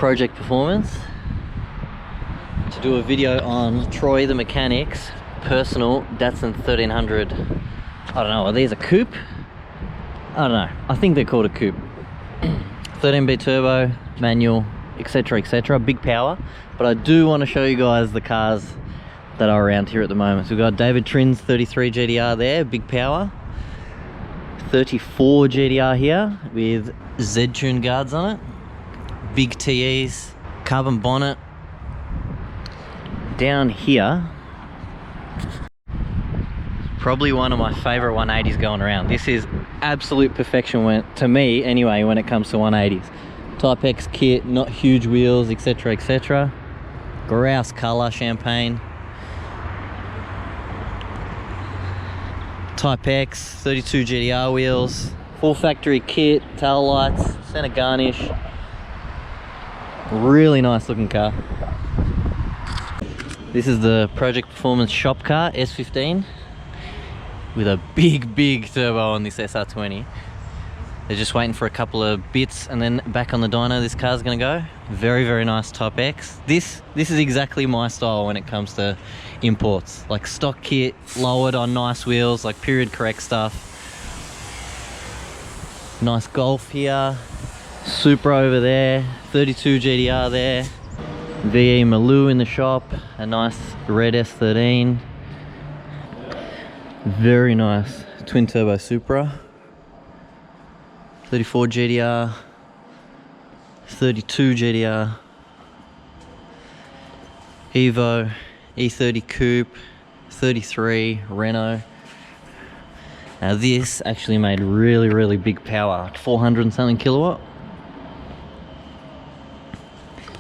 Project Performance to do a video on Troy the mechanic's personal Datsun 1300. I don't know, are these a coupe? I don't know, I think they're called a coupe. 13B turbo, manual, etc, etc, big power. But I do want to show you guys the cars that are around here at the moment. So we've got David Trin's 33 GTR there, big power. 34 GTR here with Z-Tune guards on it. Big TEs, carbon bonnet. Down here, probably one of my favorite 180s going around. This is absolute perfection to me anyway when it comes to 180s. Type X kit, not huge wheels, etc, etc. Grouse color, champagne. Type X, 32 GTR wheels, full factory kit, tail lights, center garnish. Really nice looking car. This is the Project Performance shop car, S15, with a big turbo on this SR20. They're just waiting for a couple of bits and then back on the dyno this car's gonna go. Very nice Type X. This is exactly my style when it comes to imports. Like stock kit, lowered on nice wheels, like period correct stuff. Nice Golf here. Supra over there, 32 GTR there. VE Maloo in the shop, a nice red S13. Very nice twin turbo Supra. 34 GTR, 32 GTR, Evo, E30 Coupe, 33 Renault. Now this actually made really big power, 400 and something kilowatt.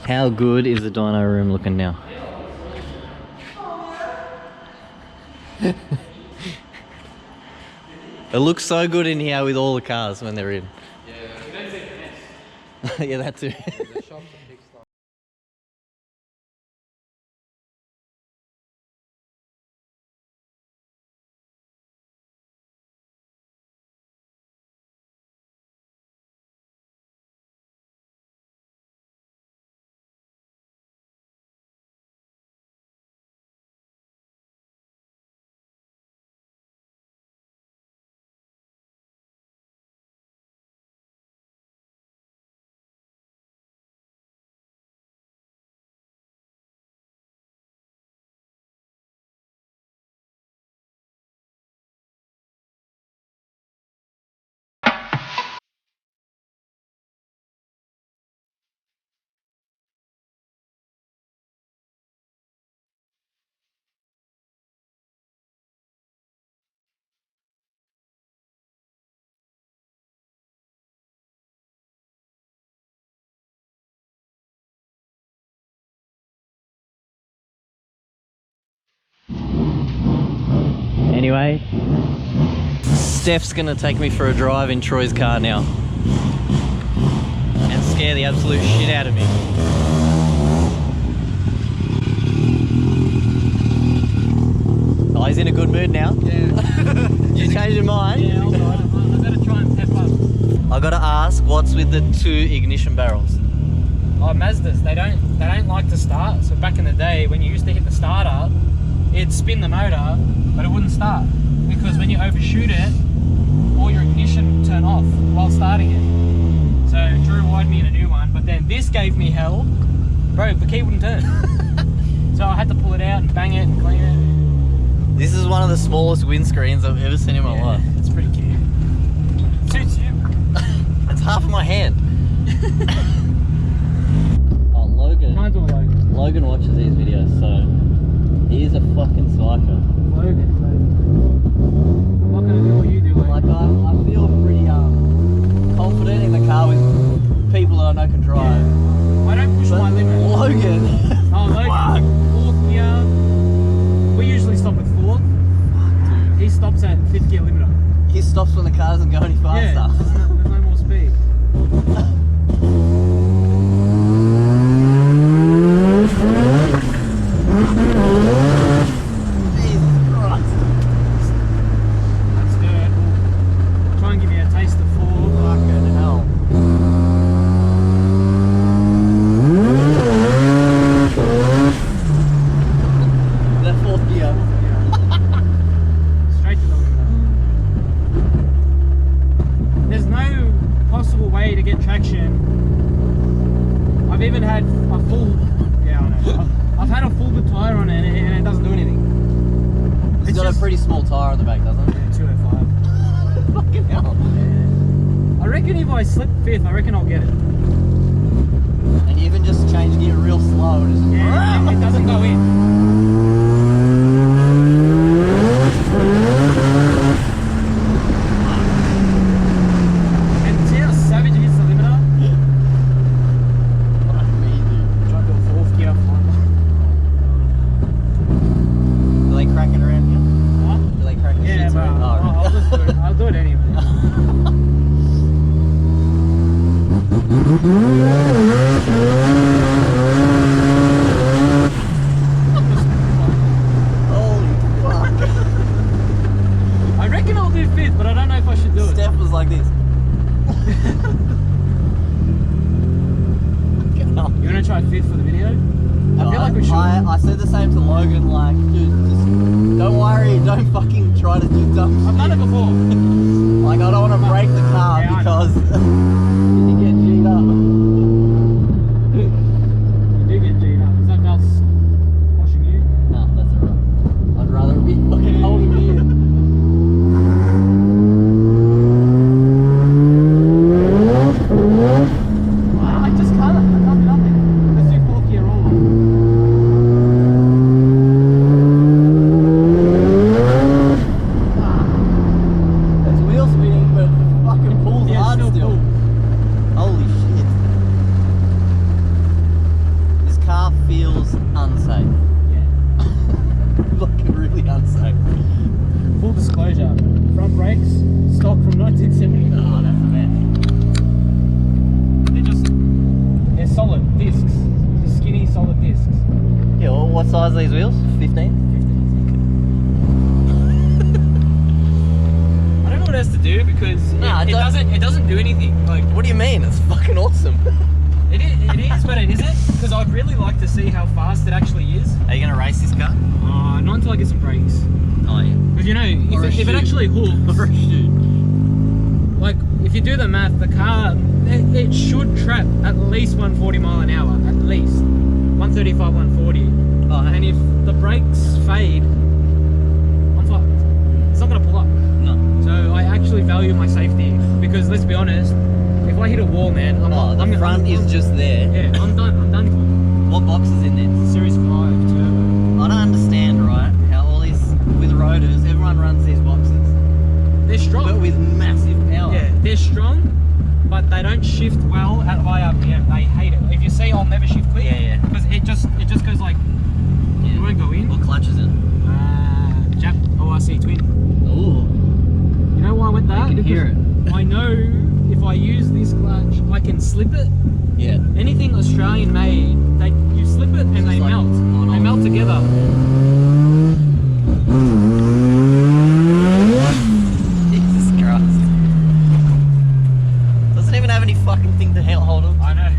How good is the dyno room looking now? It looks so good in here with all the cars when they're in. Yeah, you don't see the mess. Yeah, that too. The shops are fixed up. Anyway, Steph's gonna take me for a drive in Troy's car now and scare the absolute shit out of me. Oh, he's in a good mood now. Yeah. You changed your mind? Yeah, I better try and pep up. I gotta ask, what's with the 2 ignition barrels? Oh, Mazdas, they don't like to start. So back in the day, when you used to hit the starter, it'd spin the motor, but it wouldn't start. Because when you overshoot it, all your ignition would turn off while starting it. So Drew wired me in a new one, but then this gave me hell. Bro, the key wouldn't turn. So I had to pull it out and bang it and clean it. This is one of the smallest windscreens I've ever seen in my life. It's pretty cute. It suits you. It's half of my hand. Oh, Logan. Mine's all Logan. Logan watches these videos, so he is a fucking psycho. Logan. I'm not gonna do what you do. Like I feel pretty confident in the car with people that I know can drive. I don't push my limit. Logan. Oh, Logan. Fourth gear. We usually stop at fourth. He stops at 5th gear limiter. He stops when the car doesn't go any faster. Yeah, there's no more speed. Jesus Christ. Let's do it. Try and give you a taste of four. Fucking hell. He's got a pretty small tyre on the back, doesn't he? Yeah, 205. Fucking hell. I reckon if I slip fifth, I reckon I'll get it. And you even just change gear real slow and just... Yeah, it doesn't go in. And see how savage it hits the limiter? Yeah. Fuck me, dude. Try to do a fourth gear. Do they crack it around here? Huh? Do they crack the Yeah, shits but around? Oh, I'll just do it. I'll do it anyway. Holy fuck. I reckon I'll do fifth, but I don't know if I should do it. Steph was like this. Fucking hell. You want to try fifth for the video? I feel like we should. I said the same to Logan, like, dude, just don't worry, don't fucking try to do dumb I've done it before. Like, I don't want to break the car Yeah, I know. because you get G'd up. You do get G'd up. Is that belt washing you? No, that's alright. I'd rather be fucking holding you. I just can't. I can't do nothing. Let's do fourth gear roll. It's wheel spinning, but fucking pulls Yeah, hard still still. pull. Holy shit. This car feels unsafe. Yeah. Fucking really unsafe. Full disclosure. Front brakes, stock from 1970. Oh, that's the best. They're solid discs. Skinny, solid discs. Yeah, well, what size are these wheels? 15? I don't know what else to do because Nah, it doesn't do anything. Like What do you mean? It's fucking awesome. it is, but it isn't. Because I'd really like to see how fast it actually is. Are you going to race this car? Not until I get some brakes. Oh, yeah. Because you know, Or a if it shoot. actually hooks, Or a shoot. like if you do the math, the car it should trap at least 140 mile an hour, at least 135, 140. Oh, hey. And if the brakes fade, I'm fucked. It's not gonna pull up. No. So I actually value my safety because let's be honest, if I hit a wall, man, The front is just there. Yeah, I'm done. I'm done. What box is in there? Series 5 turbo. I don't understand, right, how all these, with rotors, everyone runs these boxes. They're strong. But with massive power. Yeah, they're strong, but they don't shift well at high RPM. They hate it. If you see, I'll never shift quick. Yeah, yeah. Because it just goes like, it won't go in. What clutch is it? Jap ORC twin. Ooh. You know why I went that? I can hear it. I know if I use this clutch, I can slip it. Yeah. Anything Australian made, you slip it and they like melt. on They off. melt together. Jesus Christ. Doesn't even have any fucking thing to hold on. I know.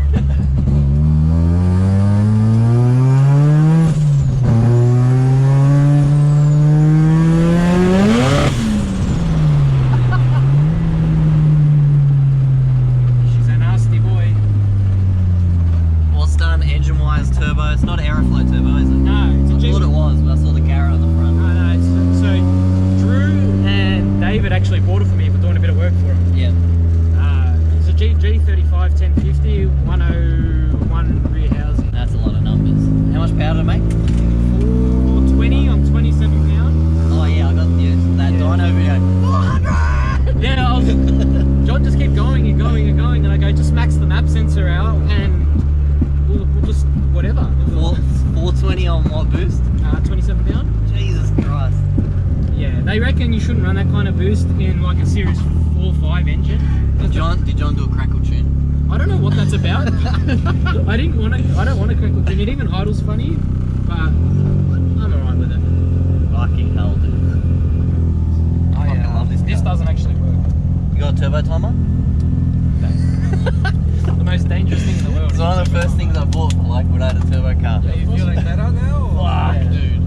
She's a nasty boy. What's done engine-wise turbo? It's not Aeroflow turbo, is it? No, it's a I G. thought it was, but I saw the Garrett on the front. No, so Drew and David actually bought it for me for doing a bit of work for him. Yeah. It's a G35 1050 101 rear housing. That's a lot of numbers. How much power did it make? 420 on 27 pound. Oh yeah, I got that Yeah. dyno video. 400! Yeah, John just kept going and going and going, and I go just max the map sensor out and we'll just whatever. 420 on what boost? 27 pound. Jesus Christ. Yeah, they reckon you shouldn't run that kind of boost in like a Series 4 or 5 engine. Did John do a crackle tune? I don't know what that's about. I don't want to crackle tune. It even idles funny, but I'm alright with it. Fucking hell, dude. Oh, Fucking love this This car. doesn't actually work. You got a turbo timer? The most dangerous thing in the world. It's one of the first things I bought for like when I had a turbo car. Yeah, You feeling better now? Or? Fuck, Yeah. dude.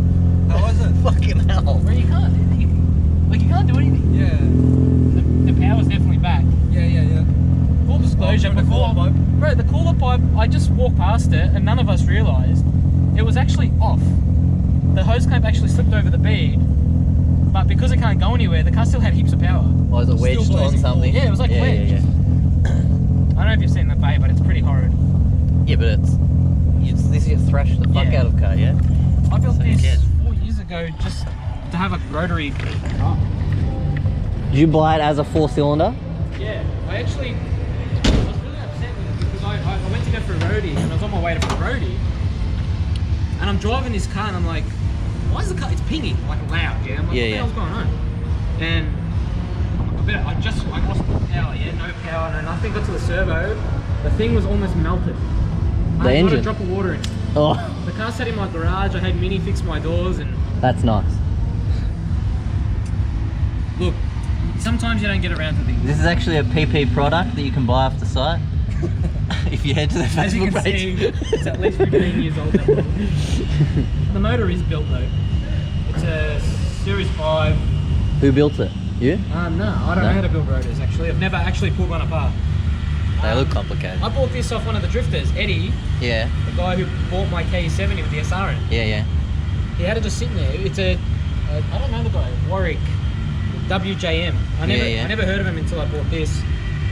How was it? Fucking hell. Where you can't, you can't do anything. Yeah. The power's definitely back. Yeah. Full disclosure, Oh, from the before, cooler pipe? bro, the cooler pipe, I just walked past it and none of us realised it was actually off. The hose clamp actually slipped over the bead because it can't go anywhere, the car still had heaps of power. Was it Still wedged on blazing something? forward. Yeah, it was like wedged. Yeah. I don't know if you've seen the bay, but it's pretty horrid. Yeah, but this is thrash the fuck Yeah. out of car, yeah? I built So you this can. 4 years ago just to have a rotary car. Did you buy it as a 4-cylinder? Yeah, I was really upset with it because I went to go for a roadie and I was on my way to for a roadie and I'm driving this car and I'm like, why is the car, it's pinging, like loud, yeah? I'm like, Yeah, what the yeah. hell's going on? And I lost power, yeah, no power, and I think got to the servo, the thing was almost melted. The I had not engine? a drop of water in it. Oh, The car sat in my garage, I had Mini fix my doors and that's nice. look, sometimes you don't get around to things. This is actually a PP product that you can buy off the site. If you head to the As you Facebook can page. see, it's at least 15 years old. That model. The motor is built though. It's a Series 5. Who built it? You? No, I don't No? know how to build rotors actually. I've never actually pulled one apart. They look complicated. I bought this off one of the drifters, Eddie, Yeah, the guy who bought my KE70 with the SR in it. yeah. He had it just sitting there. It's I don't know the guy, Warwick, WJM. I never heard of him until I bought this.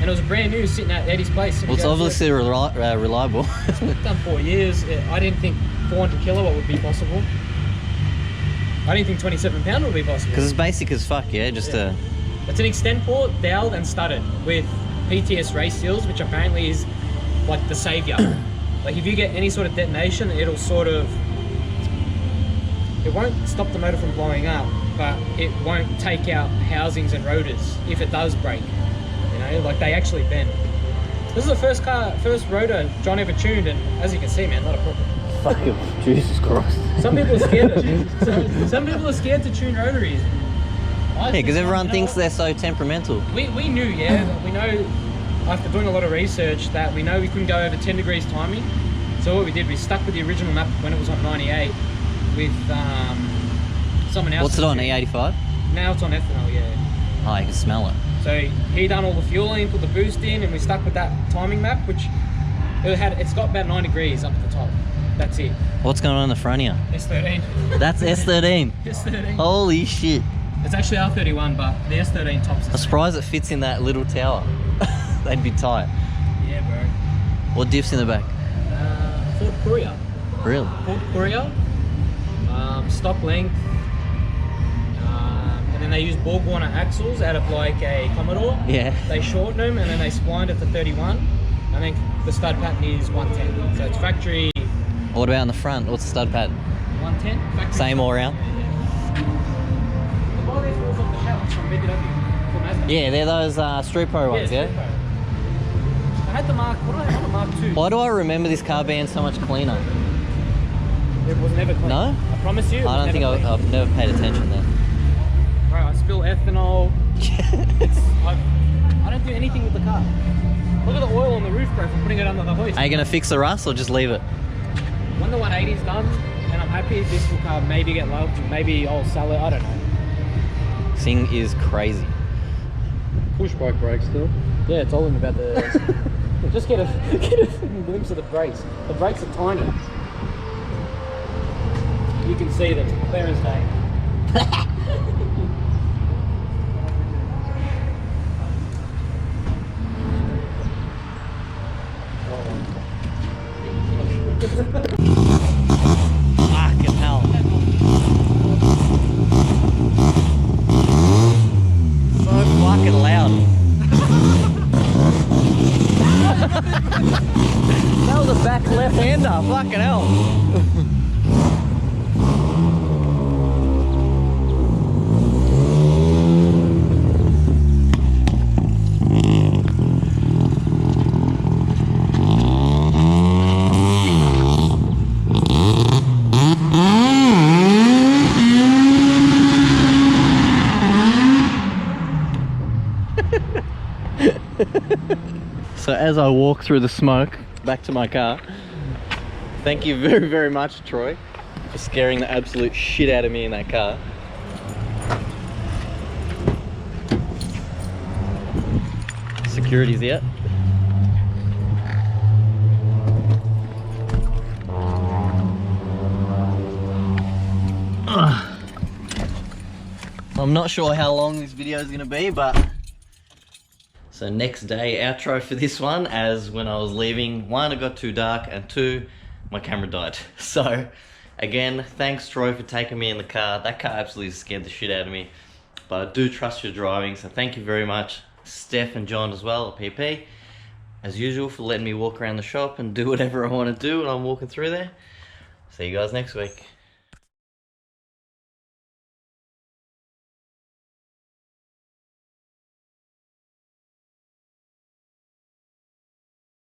And it was brand new sitting at Eddie's place. Well, it's obviously reliable. It's done 4 years. I didn't think 400 kilowatt would be possible. I didn't think 27 pound would be possible. Because it's basic as fuck, yeah? Just Yeah. It's an extend port, dowelled and studded with PTS race seals, which apparently is like the savior. Like if you get any sort of detonation, it'll sort of, it won't stop the motor from blowing up, but it won't take out housings and rotors if it does break. You know, like they actually bend. This is the first rotor John ever tuned, and as you can see, man, not a problem. fucking Jesus Christ. Some people are scared. Some people are scared to tune rotaries. Yeah, because everyone thinks they're so temperamental. We knew, yeah. We know after doing a lot of research that we know we couldn't go over 10 degrees timing. So what we did, we stuck with the original map when it was on 98 with someone else. What's it on, E85? Now it's on ethanol, yeah. Oh, you can smell it. So he done all the fueling, put the boost in, and we stuck with that timing map, which it's got about 9 degrees up at the top. That's it. What's going on in the front here? S13. That's S13. S13. Holy shit. It's actually R31, but the S13 tops I'm it. surprised it fits in that little tower. They'd be tight. Yeah, bro. What diff's in the back? Ford Courier. Really? Ford Courier. Stock length. And then they use Borg Warner axles out of like a Commodore. Yeah. They shorten them and then they splined it to 31. I think the stud pattern is 110. So it's factory What about in the front? What's the stud pad? 110. Factory Same all around? Yeah. Well, these wheels off the shelves from BBW for Mazda. Yeah, they're those Street Pro ones, yeah? Street Pro. I had the Mark, what did I have? The Mark II. Why do I remember this car being so much cleaner? It was never clean. No? I promise you. It I was don't think never clean. I've never paid attention then. Bro, I spill ethanol. I don't do anything with the car. Look at the oil on the roof, bro, from putting it under the hoist. Are you going to fix the rust or just leave it? When the 180's done, and I'm happy this will car maybe get loved, maybe I'll sell it, I don't know. This thing is crazy. Push bike brakes still. Yeah, I told him about the... Just get a fucking glimpse of the brakes. The brakes are tiny. You can see them, clear as day. Fucking hell. So fucking loud. That was a back left-hander, fucking hell. So as I walk through the smoke back to my car, thank you very, very much, Troy, for scaring the absolute shit out of me in that car. Security's out. I'm not sure how long this video is gonna be, but so next day outro for this one, as when I was leaving, one, it got too dark, and two, my camera died. So again, thanks Troy for taking me in the car. That car absolutely scared the shit out of me, but I do trust your driving, so thank you very much. Steph and John as well, at PP, as usual, for letting me walk around the shop and do whatever I want to do when I'm walking through there. See you guys next week.